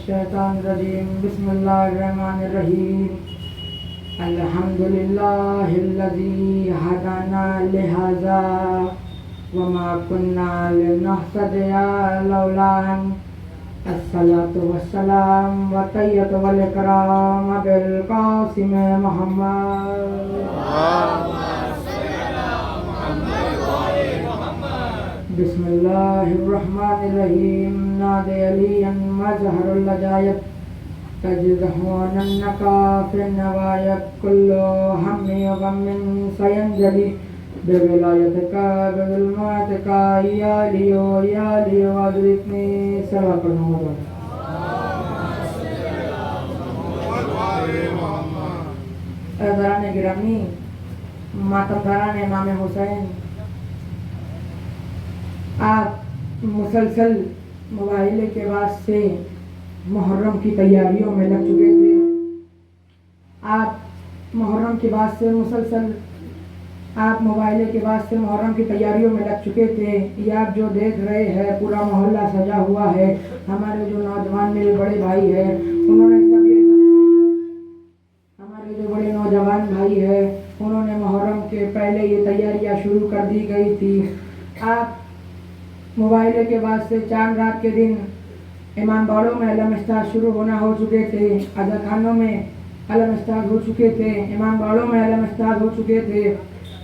الشیطان الرجیم بسم اللہ الرحمن الرحیم الحمدللہ الذی ہدانا لہذا وما كنا لنهتدي لولا ان الصلاة والسلام والتحیۃ والاکرام بالقاسم محمد بسم اللہ الرحمن الرحیم نادی علیا مظہر اللجایت تجدہوننک فی النوایت کل ہم وغم سینجلی بولایتک بظلماتک یا لیو ادرکنی سبق نور حضران گرامی، ماتمداران امام حسین، آپ مسلسل موبائل کے بعد سے محرم کی تیاریوں میں لگ چکے تھے۔ آپ محرم کے بعد سے موبائل کے بعد سے محرم کی تیاریوں میں لگ چکے تھے۔ یہ آپ جو دیکھ رہے ہیں پورا محلہ سجا ہوا ہے۔ ہمارے جو نوجوان میرے بڑے بھائی ہیں انہوں نے محرم کے پہلے یہ تیاریاں شروع کر دی گئی تھی۔ آپ موبائل کے بعد سے چاند رات کے دن امام باڑوں میں علم استاد شروع ہونا ہو چکے تھے، عزا خانوں میں علم استاد ہو چکے تھے، امام باڑوں میں علم استاد ہو چکے تھے،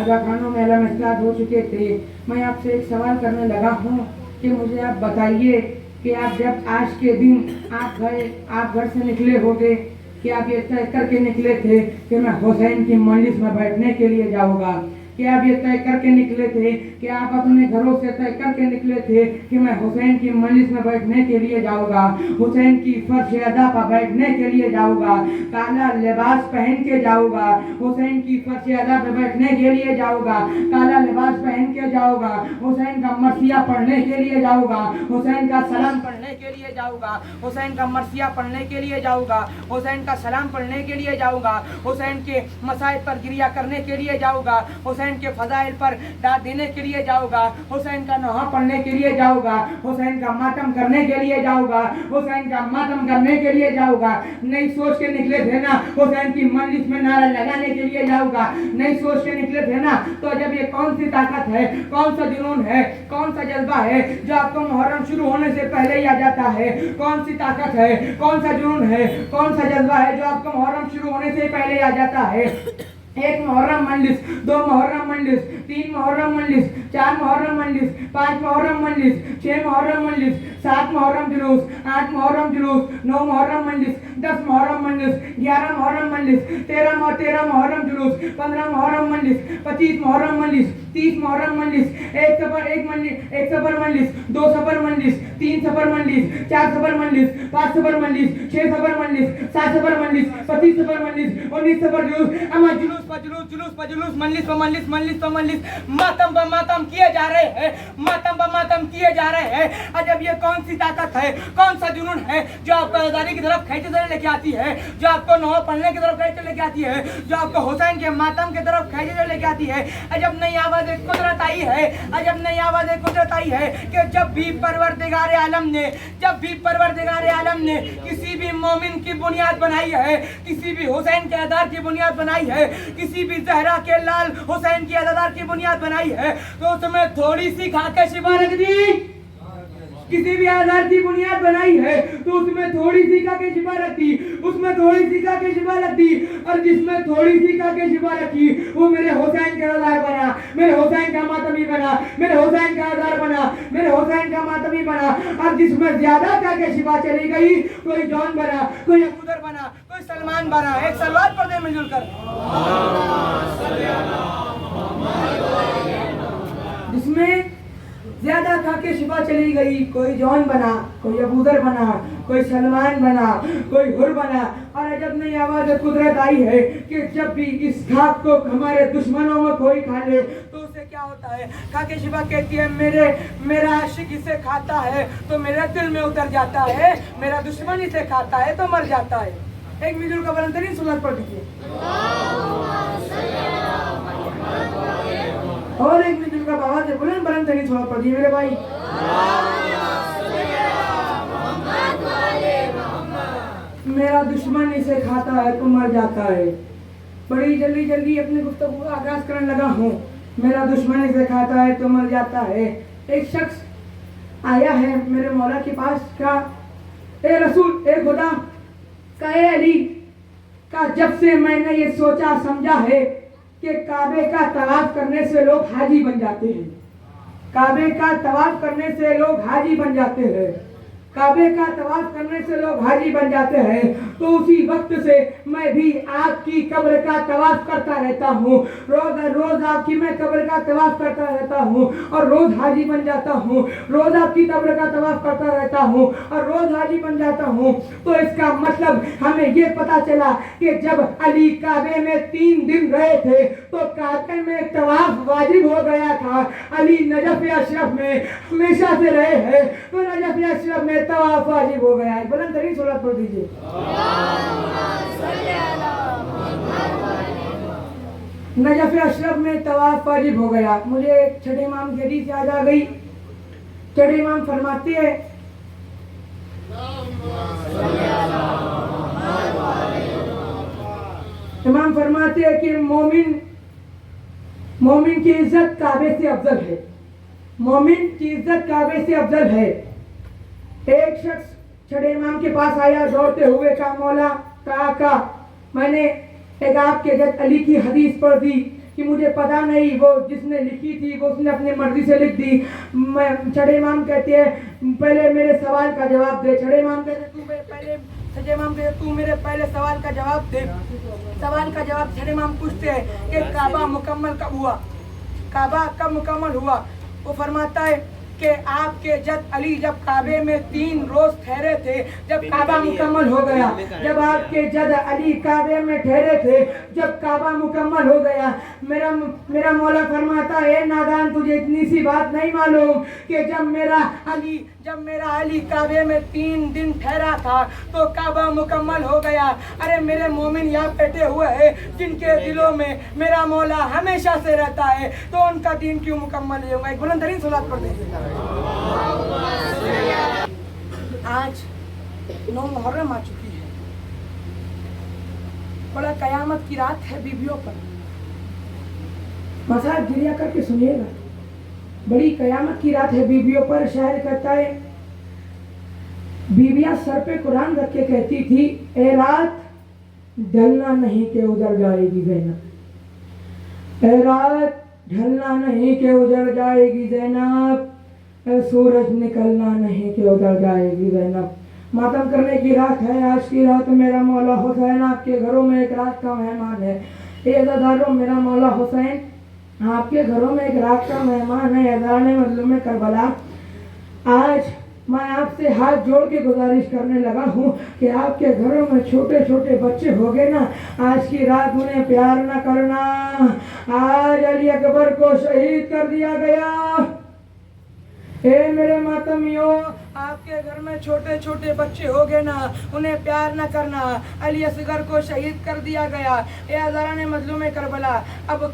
عزا خانوں میں علم استاد ہو چکے تھے۔ میں آپ سے ایک سوال کرنے لگا ہوں کہ مجھے آپ بتائیے کہ آپ جب آج کے دن آپ گھر سے نکلے ہوگے کہ آپ یہ طے کر کے نکلے تھے کہ میں حسین کی مجلس میں بیٹھنے کے لیے جاؤں گا، کہ آپ یہ طے کر کے نکلے تھے کہ آپ اپنے گھروں سے طے کر کے نکلے تھے کہ میں حسین کی مجلس میں بیٹھنے کے لیے جاؤں گا، حسین کی فرش ادا پر بیٹھنے کے لیے جاؤں گا، کالا لباس پہن کے جاؤں گا، حسین کی فرش ادا پر بیٹھنے کے لیے جاؤں گا، کالا لباس پہن کے جاؤں گا، حسین کا مرثیہ پڑھنے کے لیے جاؤں گا، حسین کا سلام پڑھنے کے لیے جاؤں گا، حسین کا مرثیہ پڑھنے کے لیے جاؤں گا، حسین کا سلام پڑھنے کے لیے جاؤں گا، حسین کے مصائب پر گریہ کرنے کے لیے جاؤں گا، حسین کے فضائل پر داد دینے کے لیے جاؤں گا، حسین کا نوحہ پڑھنے کے لیے جاؤں گا، حسین کا ماتم کرنے کے لیے جاؤں گا، حسین کا ماتم کرنے کے لیے جاؤں گا۔ نہیں سوچ کے نکلے تھے نا حسین کی مجلس میں نعرہ لگانے کے لیے جاؤں گا، نہیں سوچ کے نکلے تھے نا، تو جب یہ کون سی طاقت ہے، کون سا جنون ہے، کون سا جذبہ ہے جو آپ کو محرم شروع ہونے سے پہلے ہی آ جاتا ہے؟ کون سی طاقت ہے، کون سا جنون ہے، کون سا جذبہ ہے جو آپ کو محرم شروع ہونے سے پہلے ہی آ جاتا ہے؟ 1 محرم مجلس، 2 محرم مجلس، 3 محرم مجلس، 4 محرم مجلس، 5 محرم مجلس، 6 محرم مجلس، 7 محرم جلوس، 8 محرم جلوس، 9 محرم مجلس، 10 محرم مجلس، 11 محرم مجلس، 13 محرم جلوس، 15 محرم مجلس، 25 محرم مجلس، 30 محرم مجلس، ایک سفر مجلس، 2 سفر مجلس، 3 سفر مجلس، 4 سفر مجلس، 5 سفر مجلس، 6 سفر مجلس، 7 سفر مجلس، 25 سفر مجلس، 19 سفر جلوس، اما جلوس پر جلوس، مجلس پر مجلس، ماتم پر ماتم کیے جا رہے ہیں، ماتم پر ماتم کیے جا رہے ہیں۔ عجب یہ کون سی طاقت ہے، کون سا جنون ہے جو آپ کو آزادی کی طرف کھینچے چلے لے کے آتی ہے، جو آپ کو نوحہ پڑھنے کی طرف کھینچے لے کے آتی ہے، جو آپ کو حسین کے ماتم کی طرف کھینچے چلے لے کے آتی ہے؟ عجب نئی آواز قدرت آئی ہے، عجب نئی آواز قدرت آئی ہے کہ جب بھی پروردگار عالم نے کسی بھی مومن کی بنیاد بنائی ہے، کسی بھی حسین کے ادار کی بنیاد بنائی ہے، کسی بھی زہرا کے لال حسین کی ادار کی بنیاد بنائی ہے، تو اس میں تھوڑی سی کھا کے شفا رکھ دی۔ کسی بھی آزار کی بنیاد بنائی ہے تو اس میں تھوڑی سی کا کے شفا رکھ دی، اس میں تھوڑی سی کا کے شفا رکھ دی، اور جس میں تھوڑی سی کا کے شفا رکھی وہ میرے حسین کا آزار بنا، میرے حسین کا ماتمی بنا، میرے حسین کا آزار بنا، میرے حسین کا ماتمی بنا۔ اور جس میں زیادہ کا کے شفا چلی گئی، کوئی جون بنا، کوئی ابو ذر بنا، کوئی سلمان بنا۔ ایک سلوات پڑھ دیں مل جل کر، جس میں زیادہ کھا کے شفا چلی گئی، کوئی جون بنا، کوئی ابو ذر بنا، کوئی سلمان بنا، کوئی حر بنا۔ اور عجب نئی آواز قدرت آئی ہے کہ جب بھی اس خاک کو ہمارے دشمنوں میں کوئی کھا لے تو اسے کیا ہوتا ہے؟ کھا کے شفا کہتی ہے میرا عاشق اسے کھاتا ہے تو میرے دل میں اتر جاتا ہے، میرا دشمن اسے کھاتا ہے تو مر جاتا ہے۔ ایک میجر کا بلند ترین صلوات پڑھ دیجیے، اور ایک میجر کا آواز سے بلند ترین صلوات پڑھ دیجیے میرے بھائی۔ میرا دشمن اسے کھاتا ہے تو مر جاتا ہے. بڑی جلدی جلدی اپنی گفتگو کا آغاز کرنے لگا ہوں. میرا دشمن اسے کھاتا ہے تو مر جاتا ہے. ایک شخص آیا ہے میرے مولا کے پاس, کہا اے رسول, اے خدا کا, اے علی کا, جب سے میں نے یہ سوچا سمجھا ہے کہ کعبے کا طواف کرنے سے لوگ حاجی بن جاتے ہیں, کعبے کا طواف کرنے سے لوگ حاجی بن جاتے ہیں, کعبے کا طواف کرنے سے لوگ حاجی بن جاتے ہیں, تو اسی وقت سے میں بھی آپ کی قبر کا طواف کرتا رہتا ہوں. روز آپ کی میں قبر کا طواف کرتا رہتا ہوں اور روز حاجی بن جاتا ہوں. روز آپ کی قبر کا طواف کرتا رہتا ہوں اور روز حاجی بن جاتا ہوں. تو اس کا مطلب ہمیں یہ پتا چلا کہ جب علی کعبے میں 3 دن رہے تھے تو کعبے میں طواف واجب ہو گیا تھا. علی نجف اشرف میں ہمیشہ سے رہے ہیں تو نجف اشرف میں طواف واجب ہو گیا ہے. بلند ترین صلوات پڑھ دیجیے. نجف اشرف میں طواف واجب ہو گیا. مجھے چھٹے امام کی حدیث یاد آ گئی. چھٹے امام فرماتے ہیں کہ مومن کی عزت کعبے سے افضل ہے. مومن کی عزت کعبے سے افضل ہے. ایک شخص چھٹے امام کے پاس آیا دوڑتے ہوئے, کہا مولا, کہا میں نے ایک آپ کے جد علی کی حدیث پڑھ دی کہ مجھے پتا نہیں وہ جس نے لکھی تھی وہ اس نے اپنی مرضی سے لکھ دی. چھٹے امام کہتے ہیں پہلے میرے سوال کا جواب دے. چھٹے امام کہتے تو میرے پہلے سوال کا جواب دے. سوال کا جواب چھٹے امام پوچھتے ہیں کہ کعبہ مکمل کب ہوا, کعبہ کب مکمل ہوا. وہ فرماتا ہے کہ آپ کے جد علی جب کعبے میں 3 روز ٹھہرے تھے, جب کعبہ مکمل ہو گیا, جب آپ کے جد علی کعبے میں ٹھہرے تھے, جب کعبہ مکمل ہو گیا. میرا مولا فرماتا ہے نادان, تجھے اتنی سی بات نہیں معلوم کہ جب میرا علی کعبے میں 3 دن ٹھہرا تھا تو کعبہ مکمل ہو گیا. ارے میرے مومن یہاں بیٹھے ہوئے ہیں جن کے دلوں میں میرا مولا ہمیشہ سے رہتا ہے, تو ان کا دین کیوں مکمل نہیں ہوگا. ایک بلند ترین صلوات پڑھ دیجیے. آج 9 محرم آ چکی ہے. بڑا قیامت کی رات ہے بیویوں پر. مسائل گریا کر کے سنیے گا. بڑی قیامت کی رات ہے بیویوں پر. شاعر کہتا ہے بیویاں سر پہ قرآن رکھ کے کہتی تھی اے رات ڈھلنا نہیں کہ اجڑ جائے گی زینب, اے رات ڈھلنا نہیں کہ اجڑ جائے گی زینب, اے سورج نکلنا نہیں کہ اجڑ جائے گی زینب. ماتم کرنے کی رات ہے آج کی رات. میرا مولا حسین آپ کے گھروں میں ایک رات کا مہمان ہے. اے عزاداروں, میرا مولا حسین آپ کے گھروں میں ایک رات کا مہمان ہے. عزاداران مظلوم کربلا, آج میں آپ سے ہاتھ جوڑ کے گزارش کرنے لگا ہوں کہ آپ کے گھروں میں چھوٹے چھوٹے بچے ہو گئے نا, آج کی رات انہیں پیار نہ کرنا. آج علی اکبر کو شہید کر دیا گیا. اے میرے ماتمیوں, آپ کے گھر میں چھوٹے چھوٹے بچے ہو گئے نا, انہیں پیار نہ کرنا. علی اصغر کو شہید کر دیا گیا. اے عزاداران مظلوم کربلا, اب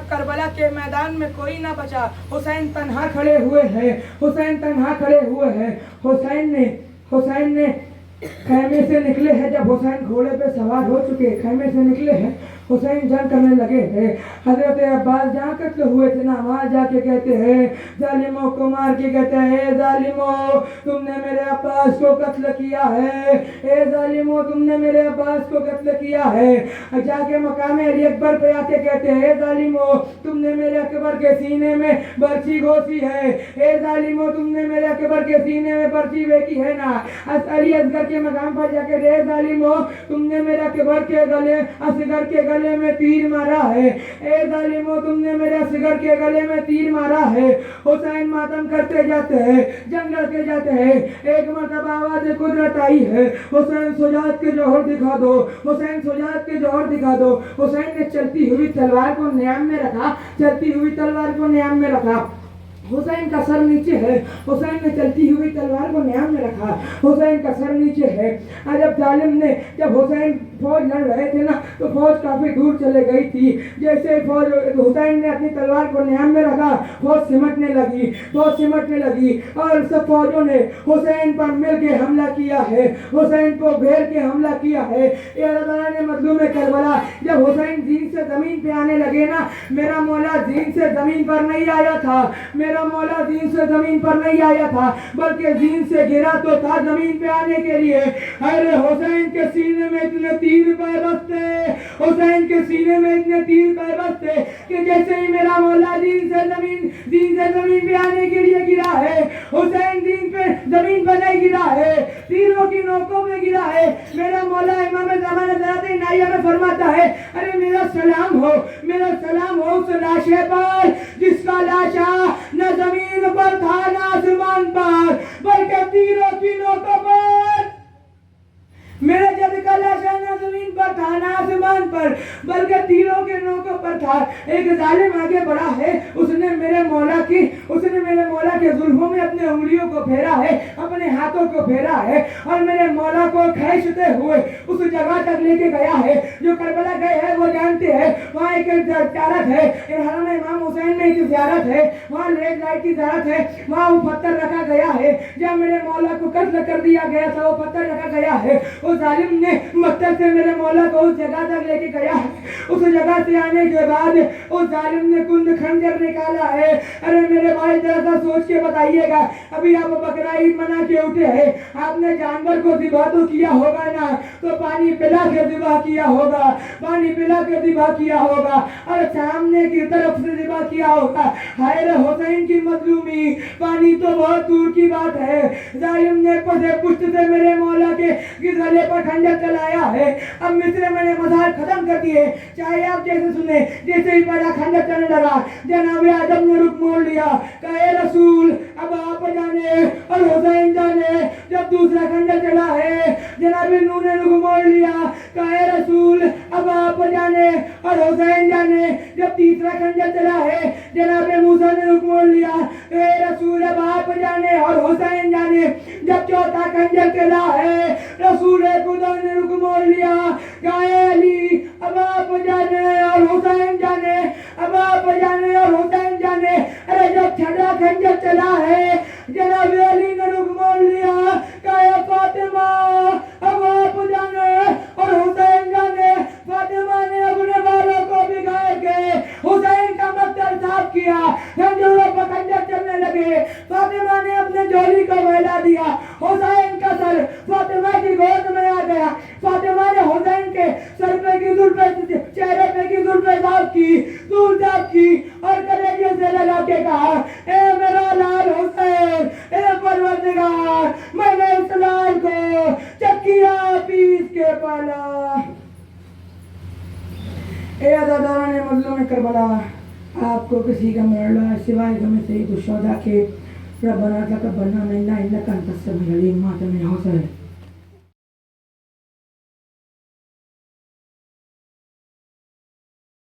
کربلا کے میدان میں کوئی نہ بچا. حسین تنہا کھڑے ہوئے ہیں, حسین تنہا کھڑے ہوئے ہیں. حسین نے خیمے سے نکلے ہیں. جب حسین گھوڑے پہ سوار ہو چکے خیمے سے نکلے ہیں, حسین جنگ کرنے لگے ہیں. حضرت عباس جہاں قتل ہوئے تھے نا, وہاں جا کے کہتے ہیں ظالموں کو مار کے کہتے ہیں ظالموں تم نے میرے عباس کو قتل کیا ہے, اے ظالموں تم نے میرے عباس کو قتل کیا ہے. جا کے مقام علی اکبر پہ آ کے کہتے ہیں ظالموں تم نے میرے اکبر کے سینے میں برچی گھوسی ہے, اے ظالموں تم نے میرے اکبر کے سینے میں برچی بیکی ہے نا. علی اصغر کے مقام پر جا کے اے ظالموں تم نے میرے اکبر کے گلے اصغر کے گلے میں تیر مارا ہے, اے ظالموں تم نے میرے اصغر کے گلے میں تیر مارا ہے. حسین ماتم کرتے جاتے ہیں, جنگ لڑتے جاتے ہیں. ایک مرتبہ آواز قدرت آئی ہے, حسین سجاد کے جوہر دکھا دو, حسین سجاد کے جوہر دکھا دو. حسین نے چلتی ہوئی تلوار کو نیام میں رکھا, چلتی ہوئی تلوار کو نیام میں رکھا. حسین کا سر نیچے ہے. حسین نے چلتی ہوئی تلوار کو نیام میں رکھا. حسین کا سر نیچے ہے. جب ظالم نے جب حسین فوج لڑ رہے تھے نا تو فوج کافی دور چلے گئی تھی. جیسے فوج حسین نے اپنی تلوار کو نیام میں رکھا فوج سمٹنے لگی اور سب فوجوں نے حسین پر مل کے حملہ کیا ہے. حسین کو گھیر کے حملہ کیا ہے. اے اللہ تعالیٰ نے مظلوم کربلا جب حسین زین سے زمین پہ آنے لگے نا میرا مولا زین سے زمین پر نہیں آیا تھا. میرا مولا زین سے زمین پر نہیں آیا تھا بلکہ زین سے گرا تو تھا زمین پہ آنے کے لیے. ارے حسین کے سینے میں اتنے تیر پیوستے حسین کے سینے میں اتنے تیر پیوستے کہ جیسے ہی میرا مولا زین سے زمین پہ آنے کے لیے گرا ہے حسین زمین پہ نہیں گرا ہے تیروں کی نوکوں میں گرا ہے. میرا مولا امام زمانہ حضرت نائیہ میں فرماتا ہے ارے میرا سلام ہو اس لاشے پر جس کا لاشا نہ زمین پر تھا نہ آسمان پر بلکہ تیروں کی نوکوں پر. میرے جد کا لاشا نہ زمین پر تھا نہ آسمان پر بلکہ تیروں کے نوکوں پر تھا. ایک ظالم آگے بڑھا ہے اس نے میرے مولا کے زلفوں میں اپنے انگلیوں کو پھیرا ہے اپنے ہاتھوں کو پھیرا ہے اور میرے مولا کو کھینچتے ہوئے اس جگہ تک لے کے گیا ہے جو کربلا گئے ہیں وہ جانتے ہیں. وہاں ایک زیارت ہے حرم امام حسین میں ایک زیارت ہے وہاں ریڈ لائٹ کی زیارت ہے. وہاں وہ پتھر رکھا گیا ہے جب میرے مولا کو قتل کر دیا گیا تھا وہ پتھر رکھا گیا ہے. اس ظالم نے مقتل سے میرے مولا کو اس جگہ تک لے کے گیا ہے. اس جگہ سے آنے کے بعد اس ظالم نے کند خنجر نکالا ہے. ارے میرے بھائی ذرا سا سوچ کے بتائیے گا ابھی آپ بقرہ عید منا کے اٹھے ہیں آپ نے جانور کو ذبح تو کیا ہوگا نا تو پانی پلا کے ذبح کیا ہوگا اور سامنے کی طرف سے ذبح کیا ہوگا. ہائے حسین کی مظلومی پانی تو بہت دور کی بات ہے. ظالم نے پشت سے میرے مولا کے گلے پر خنجر چلایا ہے. اب مصر میں نے مزار ختم کر دیے چاہے آپ جیسے سنیں جیسے ہی پہلا خنجر چلنے لگا جناب آدم نے رخ موڑ لیا کہ اے رسول اب آپ جانے اور حسین جانے. جب دوسرا خنجر چلا ہے جناب نوح نے رخ موڑ لیا کہ اے رسول اب آپ جانے اور حسین جانے. جب تیسرا خنجر چلا ہے جناب موسیٰ نے رخ موڑ لیا کہ اے رسول اب آپ جانے اور حسین جانے. جب چوتھا خنجر چلا ہے رسول خدا نے رخ موڑ لیا کہ اے علی اب آپ جانے اور حسین جانے اور حسین جانے. ارے جب چھٹا خنجر چلا ہے جناب علی نے رخ موڑ لیا کہ اے فاطمہ اب آپ جانے اور حسین جانے. فاطمہ نے اپنے بالوں کو بگاڑ کے حسین کا مقتل صاف کیا. خنجروں پر خنجر چلنے لگے. فاطمہ نے اپنے جولی کو پھیلا دیا. حسین کا سر فاطمہ کی گود میں آ گیا. فاطمہ نے حسین کے سر پہ کی زلفیں چہرے پہ کی زلفیں صاف کی اور کلیجے سے لگا کے کہا اے میرا لال حسین اے پروردگار میں نے اس لال کو چکیا پیس کے پالا. اے عزاداران مظلوم کربلا آپ کو کسی کا مرلا سوائے غم سید الشہداء کے ربنا تقبل منا انک انت السمیع العلیم. ماتم حسین.